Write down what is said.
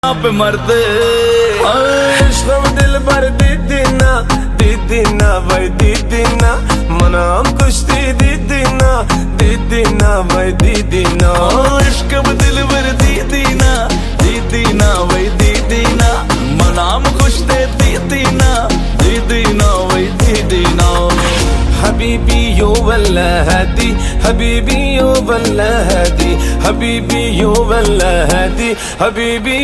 आप मरते इश्क़ दिल भर दीदीना भाई दीदीना मनाम कुश्ती दीदीना भाई दीदीना इश्क दिल भर दीदीना भाई दीदीना मनाम खुश दे दीदीना भाई दीदीना हबीबी यो वल्ला हदी हबीबी यो वल्ला हदी हबीबी यो वल्ला हदी हबीबी